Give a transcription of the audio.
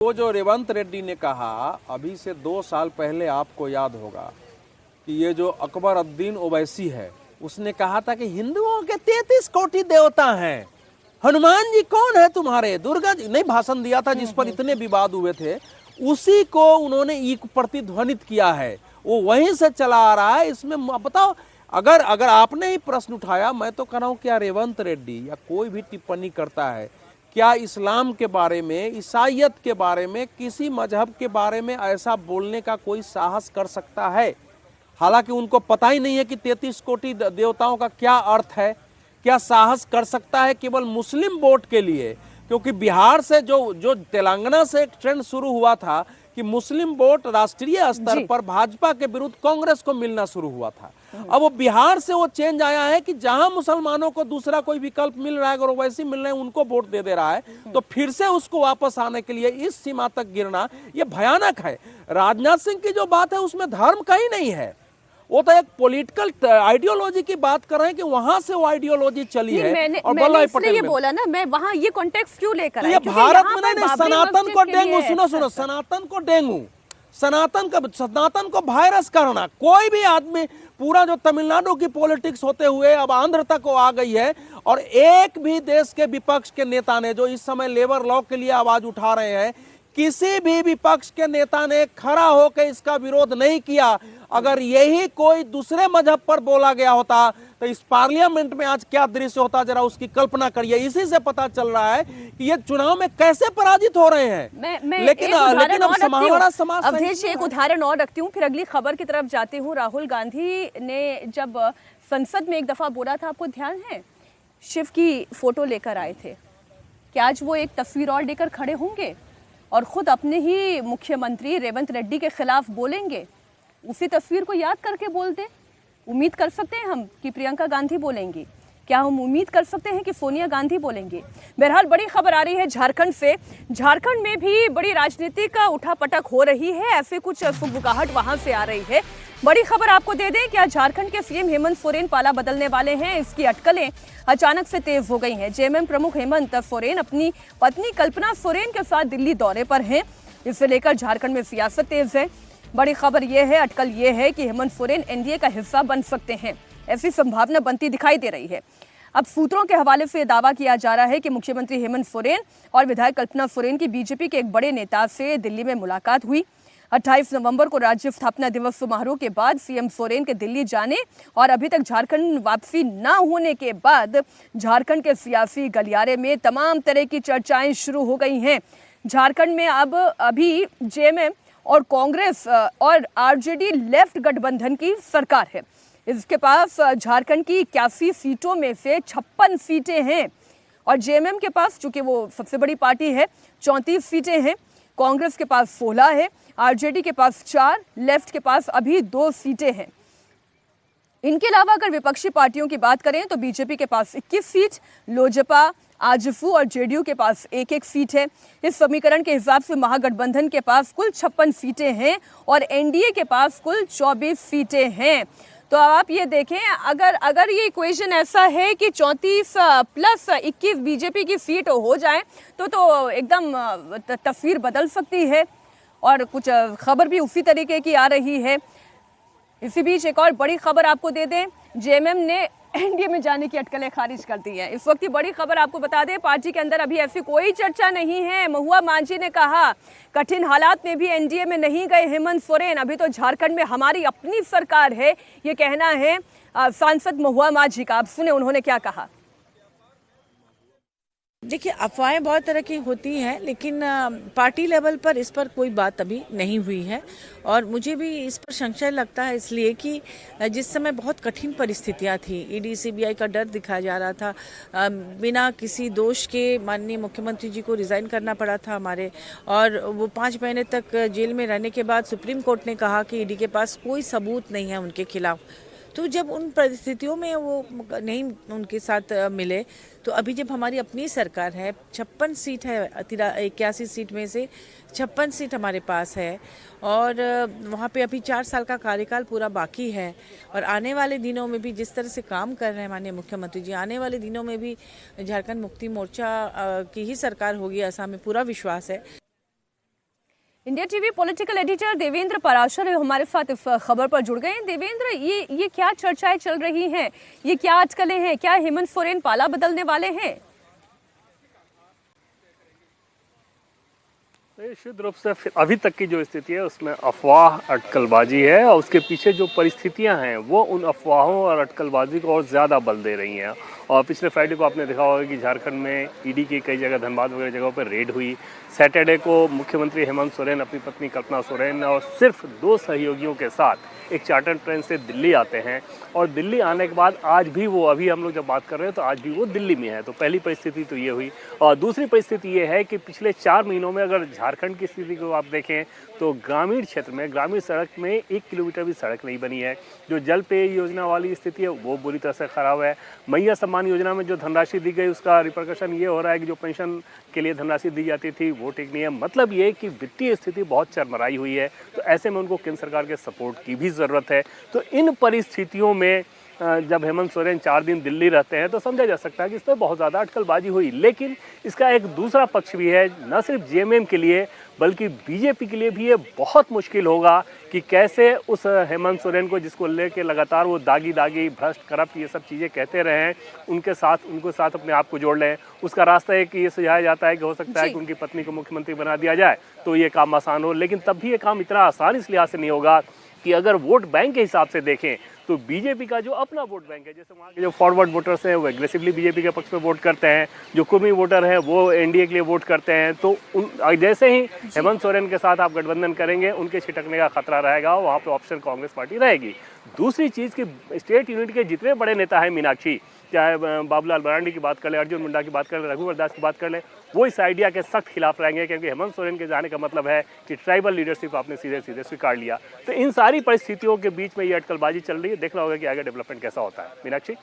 वो जो रेवंत रेड्डी ने कहा अभी से 2 साल पहले, आपको याद होगा कि ये जो अकबर उद्दीन ओवैसी है उसने कहा था कि हिंदुओं के 33 कोटि देवता हैं, हनुमान जी कौन है तुम्हारे, दुर्गा जी, नहीं भाषण दिया था जिस पर इतने विवाद हुए थे, उसी को उन्होंने प्रतिध्वनित किया है, वो वहीं से चला आ रहा है। इसमें बताओ, अगर आपने ही प्रश्न उठाया, मैं तो कह रहा हूं क्या रेवंत रेड्डी या कोई भी टिप्पणी करता है, क्या इस्लाम के बारे में, ईसाइयत के बारे में, किसी मजहब के बारे में ऐसा बोलने का कोई साहस कर सकता है? हालांकि उनको पता ही नहीं है कि 33 कोटि देवताओं का क्या अर्थ है। क्या साहस कर सकता है केवल मुस्लिम वोट के लिए? क्योंकि बिहार से जो तेलंगाना से एक ट्रेंड शुरू हुआ था कि मुस्लिम वोट राष्ट्रीय स्तर पर भाजपा के विरुद्ध कांग्रेस को मिलना शुरू हुआ था। अब वो बिहार से वो चेंज आया है कि जहां मुसलमानों को दूसरा कोई विकल्प मिल रहा है, अगर वैसे मिल रहे हैं, उनको वोट दे रहा है, तो फिर से उसको वापस आने के लिए इस सीमा तक गिरना, ये भयानक है। राजनाथ सिंह की जो बात है उसमें धर्म कहीं नहीं है, वो तो एक पॉलिटिकल आइडियोलॉजी की बात कर रहे हैं कि वहां से वो आइडियोलॉजी चली है। और मैंने इसलिए ये बोला ना, मैं वहां ये कॉन्टेक्स्ट क्यों लेकर आई, भारत में नहीं, सनातन को डेंगू, सुनो, सनातन को डेंगू, सनातन को वायरस करना, कोई भी आदमी, पूरा जो तमिलनाडु की पॉलिटिक्स होते हुए अब आंध्र तक वो आ गई है, और एक भी देश के विपक्ष के नेता ने, जो इस समय लेबर लॉ के लिए आवाज उठा रहे हैं, किसी भी विपक्ष के नेता ने खड़ा होकर इसका विरोध नहीं किया। अगर यही कोई दूसरे मजहब पर बोला गया होता तो इस पार्लियामेंट में आज क्या दृश्य होता, जरा उसकी कल्पना करिए। इसी से पता चल रहा है कि ये चुनाव में कैसे पराजित हो रहे हैं। लेकिन अब समाज अवधेश, एक उदाहरण और रखती हूँ, फिर अगली खबर की तरफ जाती हूँ। राहुल गांधी ने जब संसद में एक दफा बोला था, आपको ध्यान है, शिव की फोटो लेकर आए थे, क्या आज वो एक तस्वीर और लेकर खड़े होंगे और खुद अपने ही मुख्यमंत्री रेवंत रेड्डी के खिलाफ बोलेंगे? उसी तस्वीर को याद करके बोलते, उम्मीद कर सकते हैं हम कि प्रियंका गांधी बोलेंगी? क्या हम उम्मीद कर सकते हैं कि सोनिया गांधी बोलेंगे? बहरहाल बड़ी खबर आ रही है झारखंड से। झारखंड में भी बड़ी राजनीतिक उठापटक हो रही है, ऐसे कुछ सुगबुगाहट वहां से आ रही है। बड़ी खबर आपको दे दें, क्या झारखंड के सीएम हेमंत सोरेन पाला बदलने वाले हैं, इसकी अटकलें अचानक से तेज हो गई हैं। जेएमएम प्रमुख हेमंत सोरेन अपनी पत्नी कल्पना सोरेन के साथ दिल्ली दौरे पर हैं। इसे लेकर झारखंड में सियासत तेज है। बड़ी खबर यह है, अटकल यह है कि हेमंत सोरेन एनडीए का हिस्सा बन सकते हैं, ऐसी संभावना बनती दिखाई दे रही है। अब सूत्रों के हवाले से दावा किया जा रहा है कि मुख्यमंत्री हेमंत सोरेन और विधायक कल्पना सोरेन की बीजेपी के एक बड़े नेता से दिल्ली में मुलाकात हुई। 28 नवंबर को राज्य स्थापना दिवस समारोह के बाद सीएम सोरेन के दिल्ली जाने और अभी तक झारखंड वापसी न होने के बाद झारखंड के सियासी गलियारे में तमाम तरह की चर्चाएं शुरू हो गई हैं। झारखंड में अब अभी जेएमएम और कांग्रेस और आरजेडी लेफ्ट गठबंधन की सरकार है। इसके पास झारखंड की 81 सीटों में से 56 सीटें हैं और जेएमएम के पास, चूंकि वो सबसे बड़ी पार्टी है, 34 सीटें हैं। कांग्रेस के पास 16 है, आरजेडी के पास 4, लेफ्ट के पास अभी 2 सीटें हैं। इनके अलावा अगर विपक्षी पार्टियों की बात करें तो बीजेपी के पास 21 सीट, लोजपा, आजसू और जेडीयू के पास 1-1 सीट है। इस समीकरण के हिसाब से महागठबंधन के पास कुल 56 सीटें हैं और एनडीए के पास कुल 24 सीटें हैं। तो आप ये देखें, अगर ये इक्वेशन ऐसा है कि 34 प्लस 21 बीजेपी की सीट हो जाए तो एकदम तस्वीर बदल सकती है। और कुछ खबर भी उसी तरीके की आ रही है। इसी बीच एक और बड़ी खबर आपको दे दें, जेएमएम ने एनडीए में जाने की अटकलें खारिज कर दी हैं। इस वक्त की बड़ी खबर आपको बता दें, पार्टी के अंदर अभी ऐसी कोई चर्चा नहीं है। महुआ मांझी ने कहा, कठिन हालात में भी एनडीए में नहीं गए हेमंत सोरेन, अभी तो झारखंड में हमारी अपनी सरकार है, ये कहना है सांसद महुआ मांझी का। आप सुने उन्होंने क्या कहा। देखिए, अफवाहें बहुत तरह की होती हैं, लेकिन पार्टी लेवल पर इस पर कोई बात अभी नहीं हुई है और मुझे भी इस पर संशय लगता है, इसलिए कि जिस समय बहुत कठिन परिस्थितियां थी, ईडी सीबीआई का डर दिखाया जा रहा था, बिना किसी दोष के माननीय मुख्यमंत्री जी को रिज़ाइन करना पड़ा था हमारे, और वो 5 महीने तक जेल में रहने के बाद सुप्रीम कोर्ट ने कहा कि ईडी के पास कोई सबूत नहीं है उनके खिलाफ। तो जब उन परिस्थितियों में वो नहीं उनके साथ मिले, तो अभी जब हमारी अपनी सरकार है, 56 सीट है, 81 सीट में से 56 सीट हमारे पास है और वहाँ पे अभी 4 साल का कार्यकाल पूरा बाकी है और आने वाले दिनों में भी जिस तरह से काम कर रहे हैं माननीय मुख्यमंत्री जी, आने वाले दिनों में भी झारखंड मुक्ति मोर्चा की ही सरकार होगी, ऐसा हमें पूरा विश्वास है। India TV political editor Devendra Parashar हमारे साथ इस खबर पर जुड़ गए हैं। देवेंद्र, ये क्या चर्चाएं चल रही हैं, ये क्या अटकलें हैं, क्या हेमंत सोरेन पाला बदलने वाले हैं? निश्चित रूप से अभी तक की जो स्थिति है उसमें अफवाह अटकलबाजी है और उसके पीछे जो परिस्थितियां हैं वो उन अफवाहों और अटकलबाजी को और ज़्यादा बल दे रही हैं। और पिछले फ्राइडे को आपने देखा होगा कि झारखंड में ईडी की कई जगह, धनबाद वगैरह जगहों पर रेड हुई। सैटरडे को मुख्यमंत्री हेमंत सोरेन अपनी पत्नी कल्पना सोरेन और सिर्फ 2 सहयोगियों के साथ एक चार्टर्ड ट्रेन से दिल्ली आते हैं और दिल्ली आने के बाद आज भी वो, अभी हम लोग जब बात कर रहे हैं तो आज भी वो दिल्ली में है। तो पहली परिस्थिति तो ये हुई। और दूसरी परिस्थिति ये है कि पिछले 4 महीनों में अगर झारखंड की स्थिति को आप देखें तो ग्रामीण क्षेत्र में, ग्रामीण सड़क में 1 किलोमीटर भी सड़क नहीं बनी है। जो जल पेय योजना वाली स्थिति है वो बुरी तरह से खराब है। मैया सम्मान योजना में जो धनराशि दी गई उसका रिपरकशन ये हो रहा है कि जो पेंशन के लिए धनराशि दी जाती थी वो ठीक नहीं है। मतलब ये कि वित्तीय स्थिति बहुत चरमराई हुई है। तो ऐसे में उनको केंद्र सरकार के सपोर्ट की भी ज़रूरत है। तो इन परिस्थितियों में जब हेमंत सोरेन 4 दिन दिल्ली रहते हैं तो समझा जा सकता है कि इस पर बहुत ज़्यादा अटकलबाजी हुई। लेकिन इसका एक दूसरा पक्ष भी है, न सिर्फ जेएमएम के लिए बल्कि बीजेपी के लिए भी ये बहुत मुश्किल होगा कि कैसे उस हेमंत सोरेन को, जिसको लेके लगातार वो दागी भ्रष्ट, करप्ट, ये सब चीज़ें कहते रहे हैं, उनके साथ अपने आप को जोड़ लें। उसका रास्ता है कि ये सुझाया जाता है कि हो सकता है कि उनकी पत्नी को मुख्यमंत्री बना दिया जाए तो ये काम आसान हो। लेकिन तब भी ये काम इतना आसान इस लिहाज से नहीं होगा कि अगर वोट बैंक के हिसाब से देखें तो बीजेपी का जो अपना वोट बैंक है, जैसे वहाँ के जो फॉरवर्ड वोटर्स हैं वो एग्रेसिवली बीजेपी के पक्ष में वोट करते हैं, जो कुर्मी वोटर हैं वो एनडीए के लिए वोट करते हैं। तो जैसे ही हेमंत सोरेन के साथ आप गठबंधन करेंगे उनके छिटकने का खतरा रहेगा, वहाँ पे ऑप्शन कांग्रेस पार्टी रहेगी। दूसरी चीज़ की स्टेट यूनिट के जितने बड़े नेता हैं, मीनाक्षी, चाहे बाबूलाल मरांडी की बात कर ले, अर्जुन मुंडा की बात कर ले, रघुवर दास की बात कर ले, वो इस आइडिया के सख्त खिलाफ रहेंगे क्योंकि हेमंत सोरेन के जाने का मतलब है कि ट्राइबल लीडरशिप आपने सीधे सीधे स्वीकार लिया। तो इन सारी परिस्थितियों के बीच में ये अटकलबाजी चल रही है। देखना होगा कि आगे डेवलपमेंट कैसा होता है। मीनाक्षी।